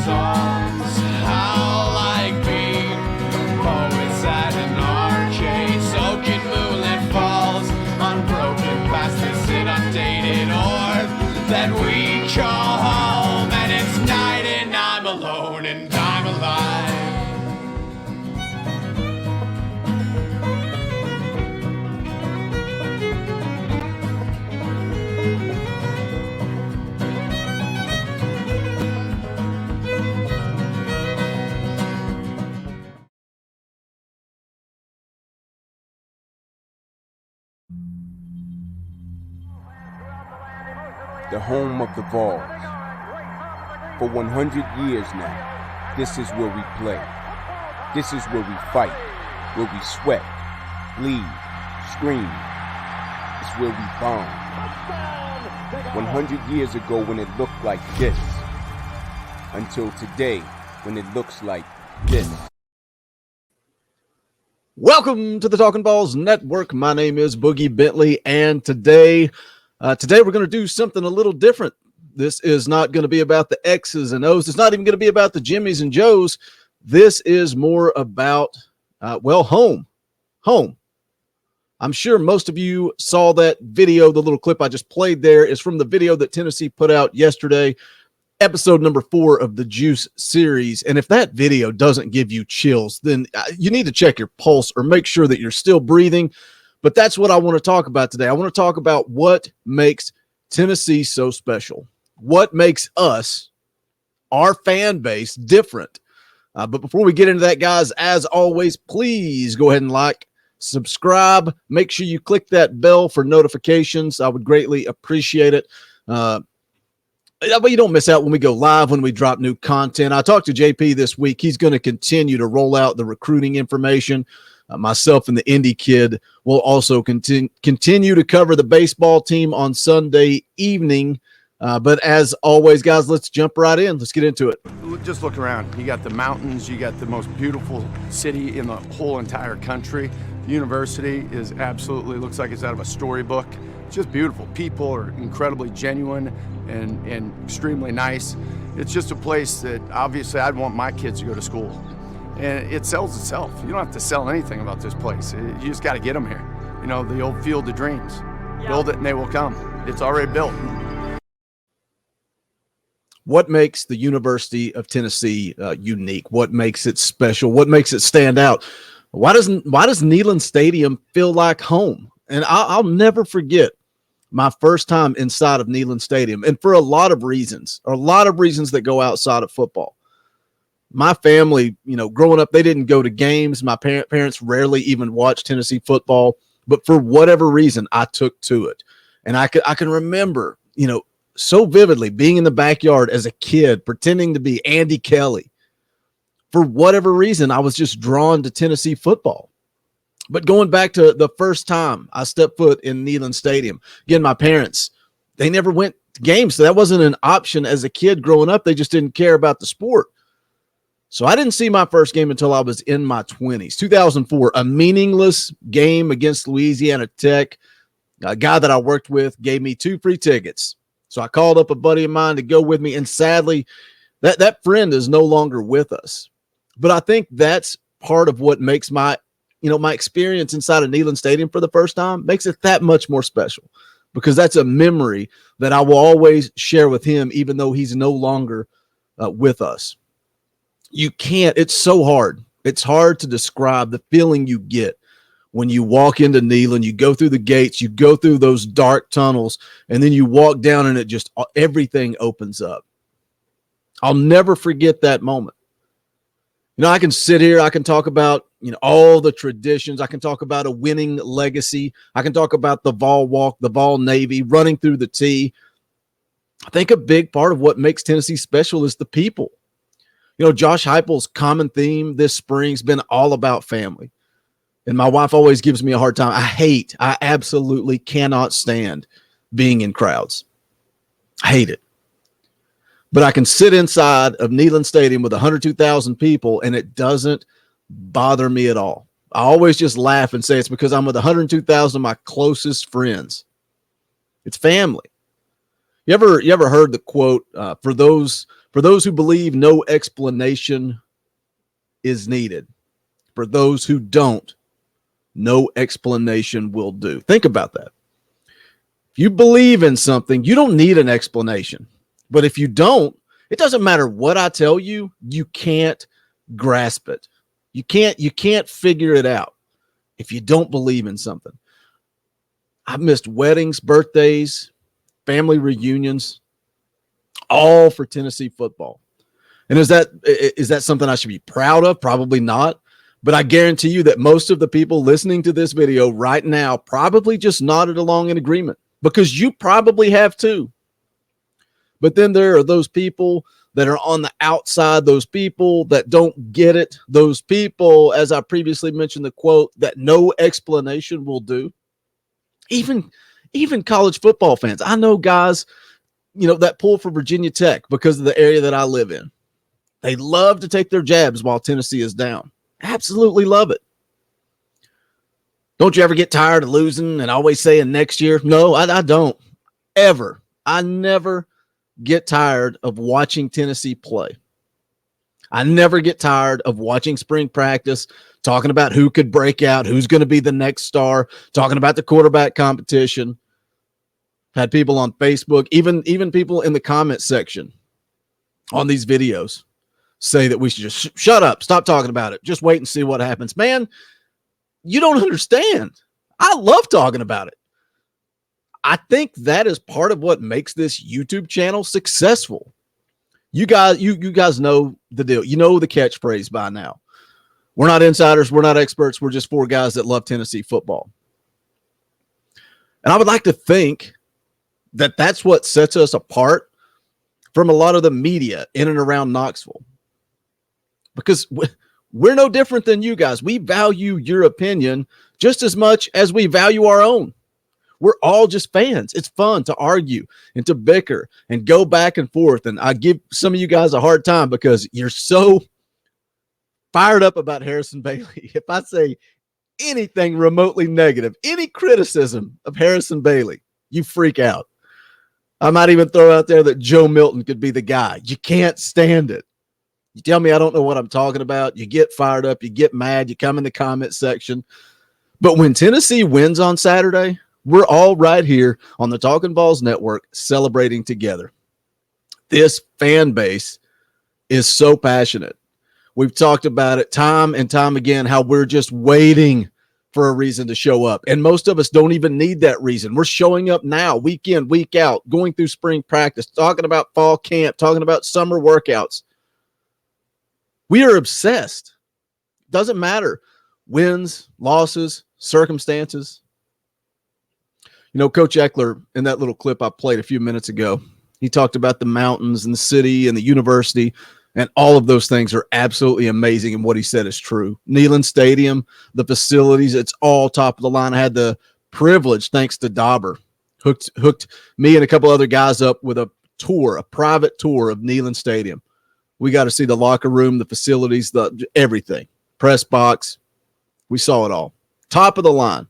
songs. How like being poets at an arcade, soaking moonlit falls on broken past this inundated orb that we call home. And it's night and I'm alone and I'm alive. The home of the Vols. For 100 years now, this is where we play. This is where we fight, where we sweat, bleed, scream. It's where we bond. 100 years ago when it looked like this, until today when it looks like this. Welcome to the Talkin VAWLS Network. My name is Boogie Bentley, and today we're going to do something a little different. This is not going to be about the X's and O's. It's not even going to be about the Jimmys and Joes. This is more about, home. Home. I'm sure most of you saw that video. The little clip I just played there is from the video that Tennessee put out yesterday, episode number 4 of the Juice series. And if that video doesn't give you chills, then you need to check your pulse or make sure that you're still breathing. But that's what I want to talk about today. I want to talk about what makes Tennessee so special. What makes us, our fan base, different. But before we get into that, guys, as always, please go ahead and like, subscribe. Make sure you click that bell for notifications. I would greatly appreciate it. That way you don't miss out when we go live, when we drop new content. I talked to JP this week. He's going to continue to roll out the recruiting information. Myself and the Indy Kid will also continue to cover the baseball team on Sunday evening. But as always, guys, let's jump right in. Let's get into it. Just look around. You got the mountains. You got the most beautiful city in the whole entire country. The university is absolutely, looks like it's out of a storybook. It's just beautiful. People are incredibly genuine and extremely nice. It's just a place that obviously I'd want my kids to go to school. And it sells itself. You don't have to sell anything about this place. You just got to get them here. You know, the old field of dreams. Yeah. Build it and they will come. It's already built. What makes the University of Tennessee unique? What makes it special? What makes it stand out? Why does Neyland Stadium feel like home? And I'll never forget my first time inside of Neyland Stadium, and for a lot of reasons that go outside of football. My family, growing up, they didn't go to games. My parents rarely even watched Tennessee football, but for whatever reason, I took to it. And I can remember, so vividly being in the backyard as a kid, pretending to be Andy Kelly. For whatever reason, I was just drawn to Tennessee football. But going back to the first time I stepped foot in Neyland Stadium, again, my parents, they never went to games. So that wasn't an option as a kid growing up. They just didn't care about the sport. So I didn't see my first game until I was in my 20s. 2004, a meaningless game against Louisiana Tech. A guy that I worked with gave me 2 free tickets. So I called up a buddy of mine to go with me. And sadly, that friend is no longer with us. But I think that's part of what makes my experience inside of Neyland Stadium for the first time makes it that much more special, because that's a memory that I will always share with him, even though he's no longer with us. It's so hard. It's hard to describe the feeling you get when you walk into Neyland, you go through the gates, you go through those dark tunnels, and then you walk down and everything opens up. I'll never forget that moment. I can sit here, I can talk about, all the traditions. I can talk about a winning legacy. I can talk about the Vol Walk, the Vol Navy, running through the T. I think a big part of what makes Tennessee special is the people. Josh Heupel's common theme this spring's been all about family. And my wife always gives me a hard time. I absolutely cannot stand being in crowds. I hate it. But I can sit inside of Neyland Stadium with 102,000 people, and it doesn't bother me at all. I always just laugh and say it's because I'm with 102,000 of my closest friends. It's family. You ever heard the quote, for those For those who believe, no explanation is needed. For those who don't, no explanation will do. Think about that. If you believe in something, you don't need an explanation. But if you don't, it doesn't matter what I tell you, you can't grasp it. You can't figure it out if you don't believe in something. I've missed weddings, birthdays, family reunions, all for Tennessee football. And is that something I should be proud of? Probably not. But I guarantee you that most of the people listening to this video right now probably just nodded along in agreement, because you probably have too. But then there are those people that are on the outside, those people that don't get it, those people, as I previously mentioned the quote, that no explanation will do. Even college football fans. I know guys, that pull for Virginia Tech because of the area that I live in. They love to take their jabs while Tennessee is down. Absolutely love it. Don't you ever get tired of losing and always saying next year? No, I don't. Ever. I never get tired of watching Tennessee play. I never get tired of watching spring practice, talking about who could break out, who's going to be the next star, talking about the quarterback competition. Had people on Facebook, even people in the comment section on these videos say that we should just shut up, stop talking about it, just wait and see what happens. Man, you don't understand. I love talking about it. I think that is part of what makes this YouTube channel successful. You guys know the deal. You know the catchphrase by now. We're not insiders. We're not experts. We're just four guys that love Tennessee football. And I would like to think that that's what sets us apart from a lot of the media in and around Knoxville. Because we're no different than you guys. We value your opinion just as much as we value our own. We're all just fans. It's fun to argue and to bicker and go back and forth. And I give some of you guys a hard time because you're so fired up about Harrison Bailey. If I say anything remotely negative, any criticism of Harrison Bailey, you freak out. I might even throw out there that Joe Milton could be the guy. You can't stand it. You tell me I don't know what I'm talking about. You get fired up. You get mad. You come in the comment section. But when Tennessee wins on Saturday, we're all right here on the Talkin VAWLS network celebrating together. This fan base is so passionate. We've talked about it time and time again, how we're just waiting for a reason to show up. And most of us don't even need that reason. We're showing up now, week in, week out, going through spring practice, talking about fall camp, talking about summer workouts. We are obsessed. Doesn't matter. Wins, losses, circumstances. Coach Eckler, in that little clip I played a few minutes ago, he talked about the mountains and the city and the university, and all of those things are absolutely amazing, and what he said is true. Neyland Stadium, the facilities, it's all top of the line. I had the privilege, thanks to Dauber, hooked me and a couple other guys up with a tour, a private tour of Neyland Stadium. We got to see the locker room, the facilities, everything, press box. We saw it all. Top of the line.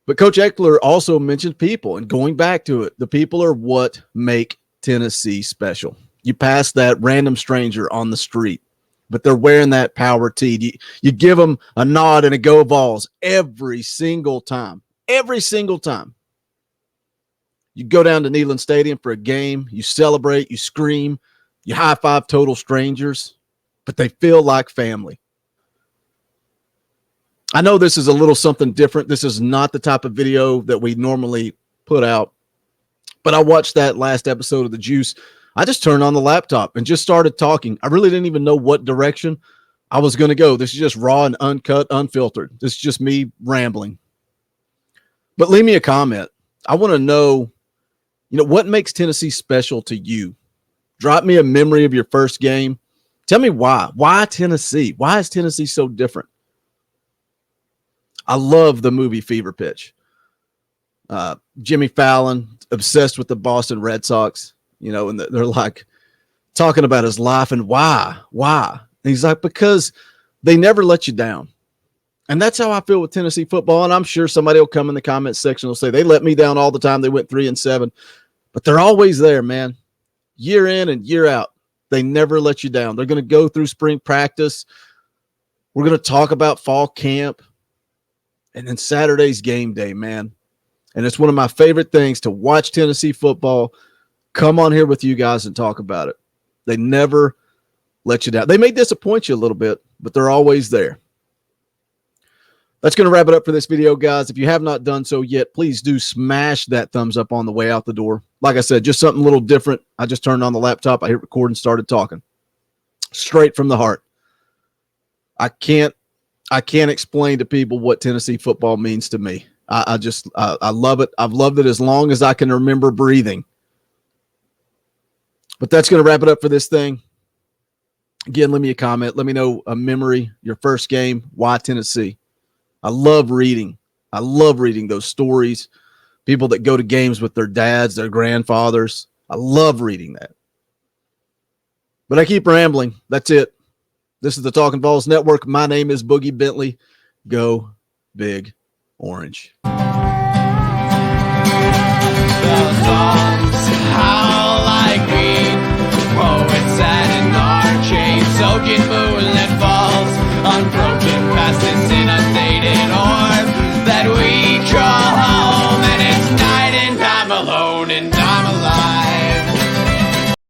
But Coach Eckler also mentioned people, and going back to it, the people are what make Tennessee special. You pass that random stranger on the street, but they're wearing that power tee. You give them a nod and a go Vols every single time. Every single time. You go down to Neyland Stadium for a game, you celebrate, you scream, you high-five total strangers, but they feel like family. I know this is a little something different. This is not the type of video that we normally put out, but I watched that last episode of The Juice. I just turned on the laptop and just started talking. I really didn't even know what direction I was going to go. This is just raw and uncut, unfiltered. This is just me rambling. But leave me a comment. I want to know, what makes Tennessee special to you? Drop me a memory of your first game. Tell me why. Why Tennessee? Why is Tennessee so different? I love the movie Fever Pitch. Jimmy Fallon, obsessed with the Boston Red Sox, and they're like talking about his life and why. And he's like, because they never let you down. And that's how I feel with Tennessee football. And I'm sure somebody will come in the comment section and will say, they let me down all the time. They went 3-7, but they're always there, man. year in and year out. They never let you down. They're going to go through spring practice. We're going to talk about fall camp. And then Saturday's game day, man. And it's one of my favorite things to watch Tennessee football, come on here with you guys and talk about it. They never let you down. They may disappoint you a little bit, but they're always there. That's going to wrap it up for this video, guys. If you have not done so yet, please do smash that thumbs up on the way out the door. Like I said, just something a little different. I just turned on the laptop. I hit record and started talking. Straight from the heart. I can't explain to people what Tennessee football means to me. I love it. I've loved it as long as I can remember breathing. But that's going to wrap it up for this thing. Again, leave me a comment. Let me know a memory, your first game, why Tennessee. I love reading. I love reading those stories. People that go to games with their dads, their grandfathers. I love reading that. But I keep rambling. That's it. This is the Talkin VAWLS Network. My name is Boogie Bentley. Go Big Orange. The songs, how